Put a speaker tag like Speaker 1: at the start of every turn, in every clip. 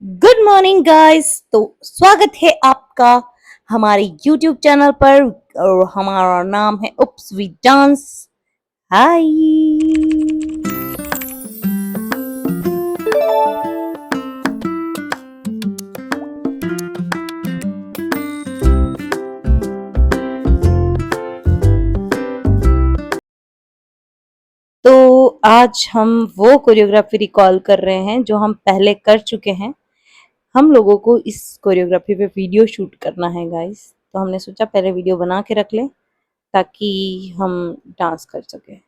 Speaker 1: Good morning guys. तो स्वागत है आपका हमारे YouTube चैनल पर और हमारा नाम है उप्स वी डांस। हाय। तो आज हम वो कोरियोग्राफी रिकॉल कर रहे हैं जो हम पहले कर चुके हैं। हम लोगों को इस कोरियोग्राफी पे वीडियो शूट करना है गाइस, तो हमने सोचा पहले वीडियो बना के रख लें ताकि हम डांस कर सकें।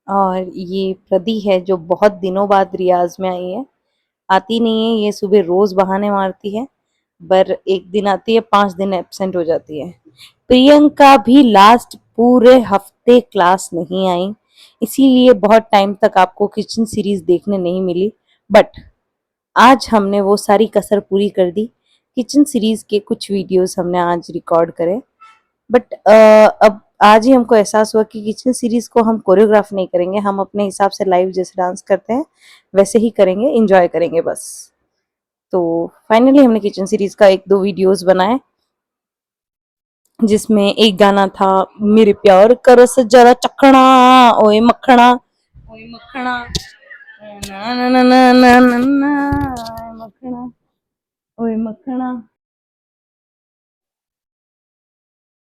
Speaker 1: और ये प्रदी है जो बहुत दिनों बाद रियाज में आई है। आती नहीं है, ये सुबह रोज बहाने मारती है, पर एक दिन आती है, 5 दिन एब्सेंट हो जाती है। प्रियंका भी लास्ट पूरे हफ्ते क्लास नहीं आई, इसीलिए बहुत टाइम तक आपको किचन सीरीज देखने नहीं मिली। बट आज हमने वो सारी कसर पूरी कर दी। किचन सीरीज के कुछ वीडियोस हमने आज रिकॉर्ड करे। बट अब आज ही हमको एहसास हुआ कि किचन सीरीज को हम कोरियोग्राफ नहीं करेंगे, हम अपने हिसाब से लाइव जैसे डांस करते हैं वैसे ही करेंगे, एंजॉय करेंगे बस। तो फाइनली हमने किचन सीरीज का एक दो वीडियोस बनाए, जिसमें एक गाना था मेरे प्यार का रस जरा चखना, ओए मखना, ओए मखना, ना ना ना ना ना ना ना, मखना, ओए मखना।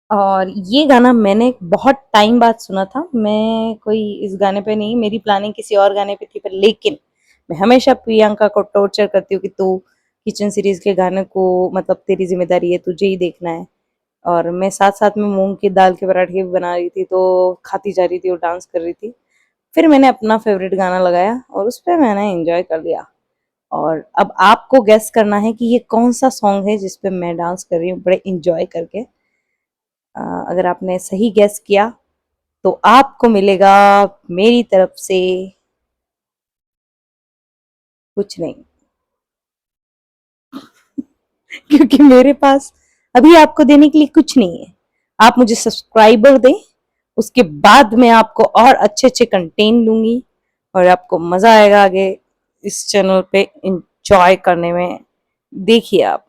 Speaker 1: और ये गाना मैंने बहुत टाइम बाद सुना था। मैं कोई इस गाने पे नहीं, मेरी प्लानिंग किसी और गाने पे थी, पर लेकिन मैं हमेशा प्रियंका को टॉर्चर करती हूँ कि तू किचन सीरीज के गाने को, मतलब तेरी जिम्मेदारी है, तुझे ही देखना है। और मैं साथ साथ में मूंग की दाल के पराठे भी बना रही थी, तो खाती जा रही थी और डांस कर रही थी। फिर मैंने अपना फेवरेट गाना लगाया और उस पर मैंने एंजॉय कर लिया। और अब आपको गेस करना है कि ये कौन सा सॉन्ग है जिस पे मैं डांस कर रही हूँ बड़े इंजॉय करके। अगर आपने सही गेस किया तो आपको मिलेगा मेरी तरफ से कुछ नहीं, क्योंकि मेरे पास अभी आपको देने के लिए कुछ नहीं है। आप मुझे सब्सक्राइबर दें, उसके बाद मैं आपको और अच्छे अच्छे कंटेंट दूंगी और आपको मजा आएगा आगे इस चैनल पे इंजॉय करने में। देखिए आप,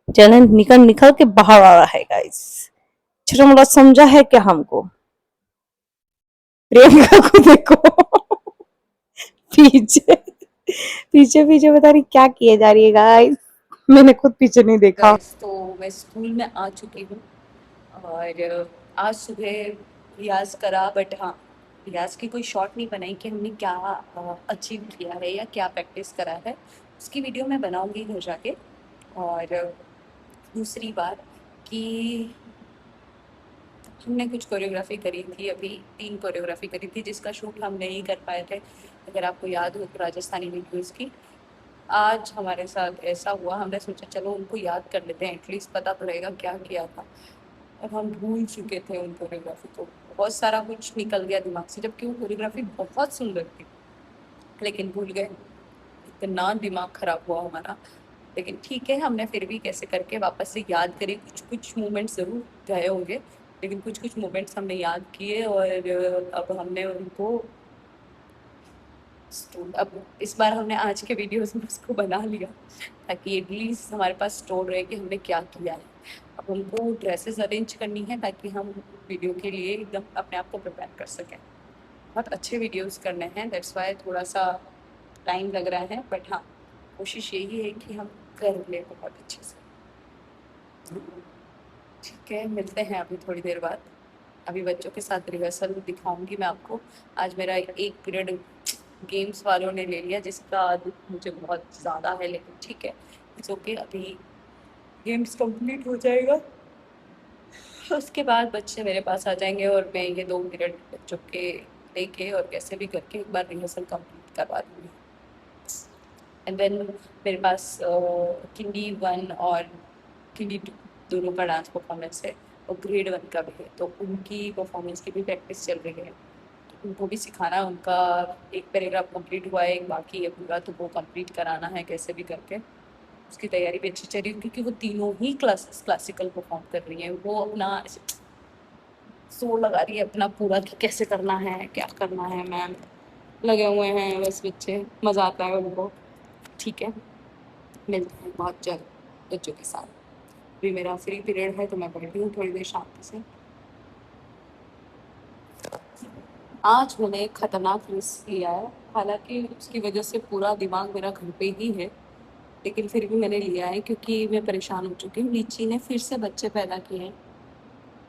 Speaker 1: चैनल निकल निकल के बाहर आ रहा है गाइस। छोटा मोटा समझा है क्या हमको? प्रियंका को देखो पीछे पीछे पीछे बता रही क्या किए जा रही है गाइस। मैंने खुद पीछे नहीं देखा।
Speaker 2: गाइस तो मैं स्कूल में आ चुकी हूँ और आज सुबह रियाज करा। बट हाँ, रियाज की कोई शॉट नहीं बनाई कि हमने क्या अचीव किया है या क्या प्रैक्टिस करा है। उसकी वीडियो मैं बनाऊंगी घर जाके। और दूसरी बात कि हमने कुछ कोरियोग्राफी करी थी, अभी 3 कोरियोग्राफी करी थी जिसका शूट हम नहीं कर पाए थे। अगर आपको याद हो तो राजस्थानी वीडियोज़ की। आज हमारे साथ ऐसा हुआ, हमने सोचा चलो उनको याद कर लेते हैं, एटलीस्ट पता तो रहेगा क्या किया था। और हम भूल चुके थे उन कोरियोग्राफी को, बहुत सारा कुछ निकल गया दिमाग से, जबकि वो कोरियोग्राफी बहुत सुंदर थी लेकिन भूल गए। इतना दिमाग खराब हुआ हमारा। लेकिन ठीक है, हमने फिर भी कैसे करके वापस से याद करे। कुछ कुछ मोमेंट्स ज़रूर गए होंगे लेकिन कुछ कुछ मोमेंट्स हमने याद किए और अब हमने उनको अब इस बार हमने आज के वीडियोस में उसको बना लिया ताकि एटलीस्ट हमारे पास स्टोर रहे कि हमने क्या किया है। अब हमको ड्रेसेस अरेंज करनी है ताकि हम वीडियो के लिए एकदम अपने आप को प्रिपेयर कर सकें। बहुत अच्छे वीडियोस करने हैं, दैट्स वाई थोड़ा सा टाइम लग रहा है। बट हाँ, कोशिश यही है कि हम कर लें बहुत अच्छे से। ठीक है, मिलते हैं अभी थोड़ी देर बाद। अभी बच्चों के साथ रिहर्सल दिखाऊंगी मैं आपको। आज मेरा एक पीरियड गेम्स वालों ने ले लिया जिसका दुख मुझे बहुत ज़्यादा है, लेकिन ठीक है, इट्स ओके। अभी गेम्स कंप्लीट हो जाएगा, उसके बाद बच्चे मेरे पास आ जाएंगे और मैं ये 2 पीरियड बच्चों के लेके और कैसे भी करके एक बार रिहर्सल कंप्लीट करवा दूँगी। एंड देन मेरे पास किंडी 1 और किंडी 2 दोनों का डांस परफॉर्मेंस है और ग्रेड 1 का भी है, तो उनकी परफॉर्मेंस की भी प्रैक्टिस चल रही है। तो उनको भी सिखाना है। उनका एक पैराग्राफ कंप्लीट हुआ है, एक बाकी है पूरा, तो वो कंप्लीट कराना है कैसे भी करके। उसकी तैयारी भी अच्छी चल रही है क्योंकि वो तीनों ही क्लासिकल परफॉर्म कर रही हैं। वो अपना जोर लगा रही है अपना पूरा कि कैसे करना है, क्या करना है मैम। लगे हुए हैं बस बच्चे, मज़ा आता है उनको। ठीक है, मिलते हैं बहुत जल्द बच्चों के साथ। अभी मेरा फ्री पीरियड है तो मैं बैठी हूँ थोड़ी देर शांति से। आज मैंने एक खतरनाक रिस्क लिया है, हालाँकि उसकी वजह से पूरा दिमाग मेरा घर पे ही है, लेकिन फिर भी मैंने लिया है क्योंकि मैं परेशान हो चुकी हूँ। लीची ने फिर से बच्चे पैदा किए हैं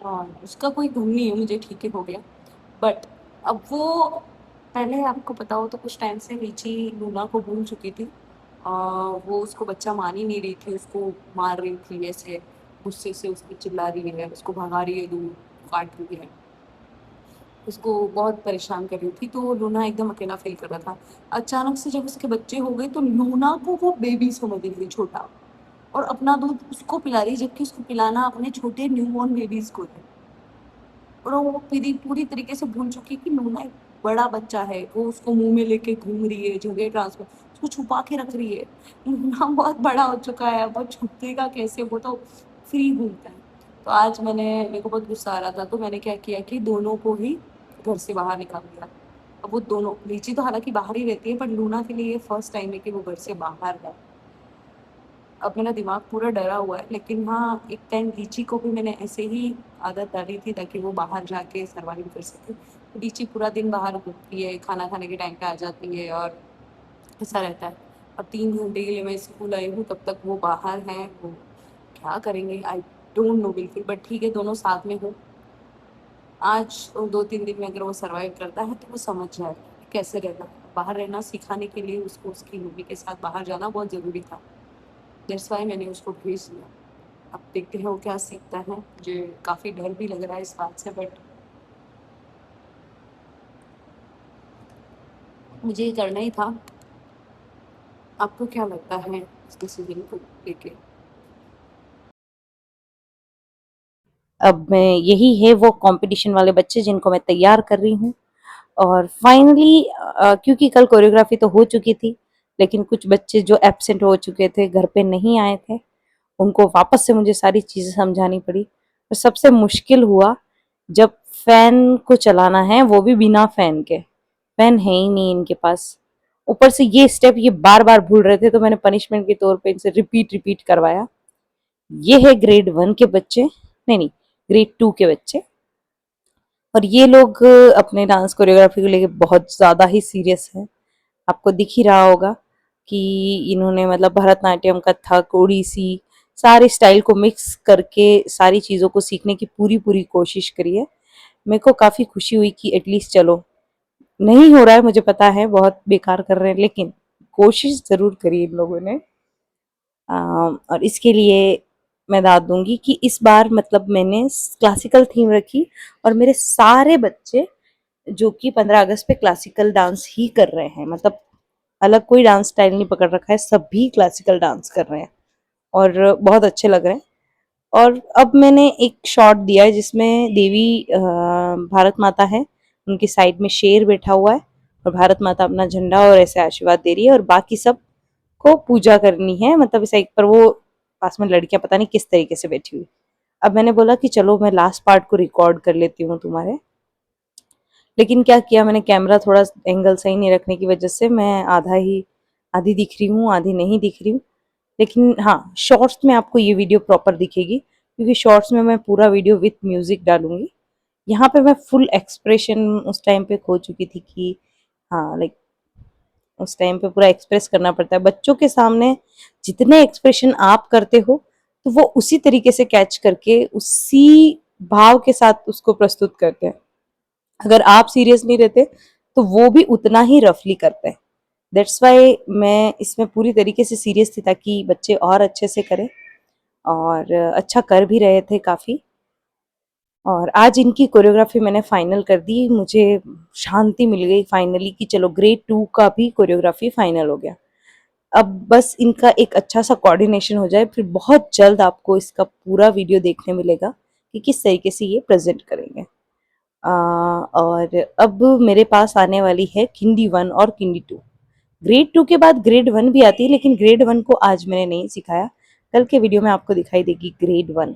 Speaker 2: और उसका कोई गम नहीं है मुझे, ठीक है हो गया। बट अब वो, पहले आपको पता हो तो कुछ टाइम से लीची लूना को भूल चुकी थी। वो उसको बच्चा मान ही नहीं रही थी, उसको मार रही थी ऐसे, गुस्से से उसकी चिल्ला रही है, उसको भगा रही है दूर, काट रही है, उसको बहुत परेशान कर रही थी। तो लूना एकदम अकेला फील कर रहा था। अचानक से जब उसके बच्चे हो गए तो लूना को वो बेबी समझ रही थी, छोटा, और अपना दूध उसको पिला रही, जबकि उसको पिलाना अपने छोटे न्यूबॉर्न बेबीज को है। और वो पूरी पूरी तरीके से भूल चुकी है कि लूना एक बड़ा बच्चा है, वो उसको मुंह में लेके घूम रही है, जगह ट्रांसफर उसको छुपा के रख रही है। लूना बहुत बड़ा हो चुका है, अब वो छुपेगा कैसे, वो तो फ्री घूमता है। तो आज मेरे को बहुत गुस्सा आ रहा था, तो मैंने क्या किया कि दोनों को ही घर से बाहर निकाल दिया। अब वो दोनों, लीची तो हालांकि बाहर ही रहती है, पर लूना के लिए ये फर्स्ट टाइम है कि वो घर से बाहर है। अब मेरा दिमाग पूरा डरा हुआ है, लेकिन हाँ, एक टाइम लीची को भी मैंने ऐसे ही आदत डाली थी ताकि वो बाहर जाके सर्वाइव कर सके। तो लीची पूरा दिन बाहर घूमती है, खाना खाने के टाइम पे आ जाती है और ऐसा रहता है। अब 3 घंटे के लिए मैं स्कूल आई हूँ, तब तक वो बाहर हैं, वो क्या करेंगे आई डोंट नो बिल्कुल, बट ठीक है, दोनों साथ में हो। आज 2-3 दिन में अगर वो सर्वाइव करता है तो वो समझ जाएगा कि कैसे रहना है। बाहर रहना सिखाने के लिए उसको उसकी मम्मी के साथ बाहर जाना बहुत ज़रूरी था। दैट्स वाई मैंने उसको भेज दिया। अब देखते हैं वो क्या सीखता है। मुझे काफ़ी डर भी लग रहा है इस बात से, बट मुझे ये करना ही था। आपको क्या लगता है इस डिसीजन को लेके?
Speaker 1: अब मैं यही है वो कंपटीशन वाले बच्चे जिनको मैं तैयार कर रही हूँ। और फाइनली क्योंकि कल कोरियोग्राफी तो हो चुकी थी, लेकिन कुछ बच्चे जो एब्सेंट हो चुके थे, घर पे नहीं आए थे, उनको वापस से मुझे सारी चीज़ें समझानी पड़ी। और सबसे मुश्किल हुआ जब फैन को चलाना है, वो भी बिना फैन के। फैन है ही नहीं इनके पास। ऊपर से ये स्टेप ये बार-बार भूल रहे थे, तो मैंने पनिशमेंट के तौर पे इनसे रिपीट करवाया। ये है ग्रेड 1 के बच्चे, नहीं, ग्रेड 2 के बच्चे। और ये लोग अपने डांस कोरियोग्राफी को लेके बहुत ज़्यादा ही सीरियस हैं। आपको दिख ही रहा होगा कि इन्होंने मतलब भरतनाट्यम, कथक, ओडिसी सारे स्टाइल को मिक्स करके सारी चीज़ों को सीखने की पूरी कोशिश करी है। मेरे को काफ़ी खुशी हुई कि एटलीस्ट चलो, नहीं हो रहा है मुझे पता है, बहुत बेकार कर रहे हैं, लेकिन कोशिश ज़रूर करी इन लोगों ने। और इसके लिए मैं दाद दूंगी कि इस बार मतलब मैंने क्लासिकल थीम रखी, और मेरे सारे बच्चे जो कि 15 अगस्त पे क्लासिकल डांस ही कर रहे हैं, मतलब अलग कोई डांस स्टाइल नहीं पकड़ रखा है, सभी क्लासिकल डांस कर रहे हैं और बहुत अच्छे लग रहे हैं। और अब मैंने एक शॉट दिया है जिसमें देवी भारत माता है, उनकी साइड में शेर बैठा हुआ है और भारत माता अपना झंडा और ऐसे आशीर्वाद दे रही है, और बाकी सब को पूजा करनी है, मतलब इस एक पर वो पास में लड़कियां पता नहीं किस तरीके से बैठी हुई। अब मैंने बोला कि चलो मैं लास्ट पार्ट को रिकॉर्ड कर लेती हूँ तुम्हारे, लेकिन क्या किया मैंने, कैमरा थोड़ा एंगल सही नहीं रखने की वजह से मैं आधी दिख रही हूँ, आधी नहीं दिख रही हूँ। लेकिन हाँ, शॉर्ट्स में आपको ये वीडियो प्रॉपर दिखेगी, क्योंकि शॉर्ट्स में मैं पूरा वीडियो विथ म्यूजिक डालूंगी। यहाँ पे मैं फुल एक्सप्रेशन उस टाइम पे खो चुकी थी कि हाँ, लाइक उस टाइम पे पूरा एक्सप्रेस करना पड़ता है बच्चों के सामने। जितने एक्सप्रेशन आप करते हो, तो वो उसी तरीके से कैच करके उसी भाव के साथ उसको प्रस्तुत करते हैं। अगर आप सीरियस नहीं रहते तो वो भी उतना ही रफली करते हैं। दैट्स वाई मैं इसमें पूरी तरीके से सीरियस थी ताकि बच्चे और अच्छे से करें, और अच्छा कर भी रहे थे काफ़ी। और आज इनकी कोरियोग्राफी मैंने फाइनल कर दी, मुझे शांति मिल गई फाइनली कि चलो ग्रेड 2 का भी कोरियोग्राफी फाइनल हो गया। अब बस इनका एक अच्छा सा कोऑर्डिनेशन हो जाए, फिर बहुत जल्द आपको इसका पूरा वीडियो देखने मिलेगा कि किस तरीके से ये प्रेजेंट करेंगे। और अब मेरे पास आने वाली है किंडी 1 और किंडी 2। ग्रेड 2 के बाद ग्रेड 1 भी आती है, लेकिन ग्रेड 1 को आज मैंने नहीं सिखाया, कल के वीडियो में आपको दिखाई देगी ग्रेड 1।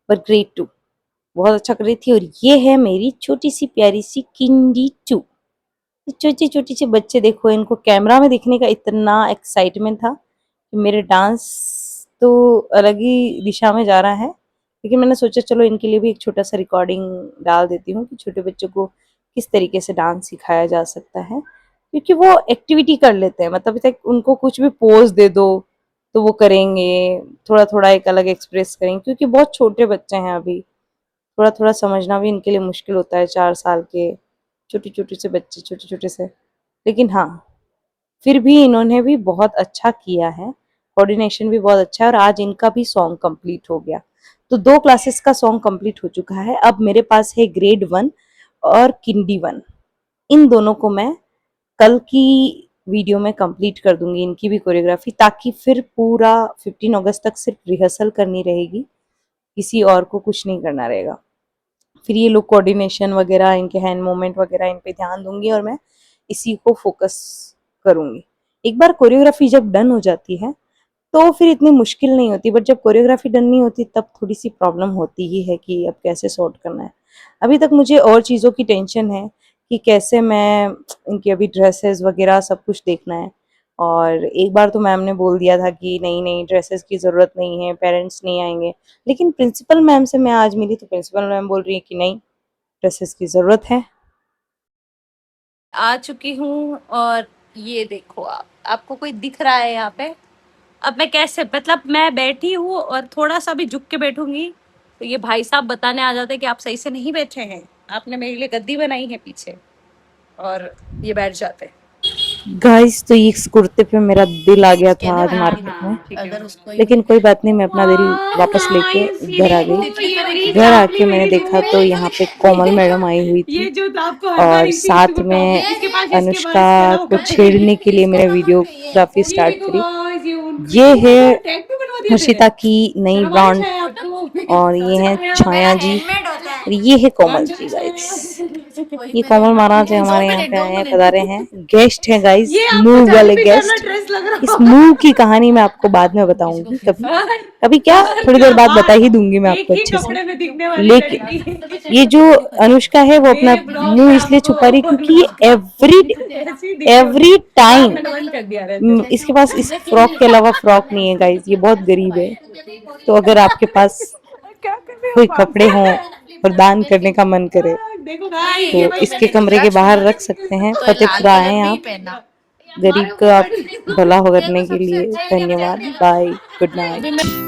Speaker 1: पर ग्रेड 2 बहुत अच्छा कर रही थी। और ये है मेरी छोटी सी प्यारी सी किंडी 2। ये छोटी छोटी सी बच्चे देखो, इनको कैमरा में दिखने का इतना एक्साइटमेंट था कि मेरे डांस तो अलग ही दिशा में जा रहा है। लेकिन मैंने सोचा चलो इनके लिए भी एक छोटा सा रिकॉर्डिंग डाल देती हूँ कि छोटे बच्चों को किस तरीके से डांस सिखाया जा सकता है, क्योंकि वो एक्टिविटी कर लेते हैं। मतलब तक उनको कुछ भी पोज दे दो तो वो करेंगे, थोड़ा थोड़ा एक अलग एक्सप्रेस करेंगे, क्योंकि बहुत छोटे बच्चे हैं अभी। थोड़ा थोड़ा समझना भी इनके लिए मुश्किल होता है, 4 साल के छोटे छोटे से बच्चे, छोटे छोटे से। लेकिन हाँ, फिर भी इन्होंने भी बहुत अच्छा किया है, कोऑर्डिनेशन भी बहुत अच्छा है। और आज इनका भी सॉन्ग कंप्लीट हो गया, तो 2 क्लासेस का सॉन्ग कंप्लीट हो चुका है। अब मेरे पास है ग्रेड 1 और किंडी 1। इन दोनों को मैं कल की वीडियो में कंप्लीट कर दूंगी, इनकी भी कोरियोग्राफी, ताकि फिर पूरा 15 अगस्त तक सिर्फ रिहर्सल करनी रहेगी, किसी और को कुछ नहीं करना रहेगा। फिर ये लोग कोऑर्डिनेशन वगैरह, इनके हैंड मूवमेंट वगैरह, इन पे ध्यान दूंगी और मैं इसी को फोकस करूंगी। एक बार कोरियोग्राफी जब डन हो जाती है तो फिर इतनी मुश्किल नहीं होती, बट जब कोरियोग्राफी डन नहीं होती तब थोड़ी सी प्रॉब्लम होती ही है कि अब कैसे सॉर्ट करना है। अभी तक मुझे और चीज़ों की टेंशन है कि कैसे मैं इनकी अभी ड्रेसेस वगैरह सब कुछ देखना है। और एक बार तो मैम ने बोल दिया था कि नहीं नहीं, ड्रेसेस की ज़रूरत नहीं है, पेरेंट्स नहीं आएंगे। लेकिन प्रिंसिपल मैम से मैं आज मिली तो प्रिंसिपल मैम बोल रही है कि नहीं, ड्रेसेस की ज़रूरत है।
Speaker 2: आ चुकी हूँ और ये देखो, आपको कोई दिख रहा है यहाँ पे? अब मैं कैसे, मतलब मैं बैठी हूँ और थोड़ा सा भी झुक के बैठूंगी तो ये भाई साहब बताने आ जाते कि आप सही से नहीं बैठे हैं, आपने मेरे लिए गद्दी बनाई है पीछे, और ये बैठ जाते।
Speaker 1: गाइस, तो इस कुर्ते पे मेरा दिल आ गया था आज मार्केट में,
Speaker 2: अगर उसको
Speaker 1: लेकिन कोई बात नहीं, मैं अपना दिल वापस लेके घर आ गई। घर आके मैंने देखा तो यहाँ पे कोमल मैडम आई हुई थी,
Speaker 2: ये जो आपको हर बार
Speaker 1: और
Speaker 2: इसी
Speaker 1: साथ में अनुष्का को छेड़ने के लिए मैंने वीडियोग्राफी स्टार्ट करी। ये है हर्षिता की नई ब्रांड, और ये है छाया जी, और ये है कोमल जी। गाइस, ये कोमल महाराज है, हमारे यहाँ पे आए हैं, पधारे हैं, गेस्ट हैं गाइस, मूव वाले गेस्ट। इस मूव की कहानी मैं आपको बाद में बताऊंगी, कभी कभी क्या, थोड़ी देर बाद बता ही दूंगी मैं आपको अच्छे से। लेकिन ये जो अनुष्का है वो अपना मुंह इसलिए छुपा रही क्योंकि ये एवरी टाइम इसके पास इस फ्रॉक के अलावा फ्रॉक नहीं है। गाइस, ये बहुत गरीब है, तो अगर आपके पास कोई कपड़े हों और दान करने का मन करे तो इसके कमरे के बाहर रख सकते हैं। फतेहपुरा आए आप, गरीब का आप भला करने के लिए। धन्यवाद, बाय, गुड नाइट।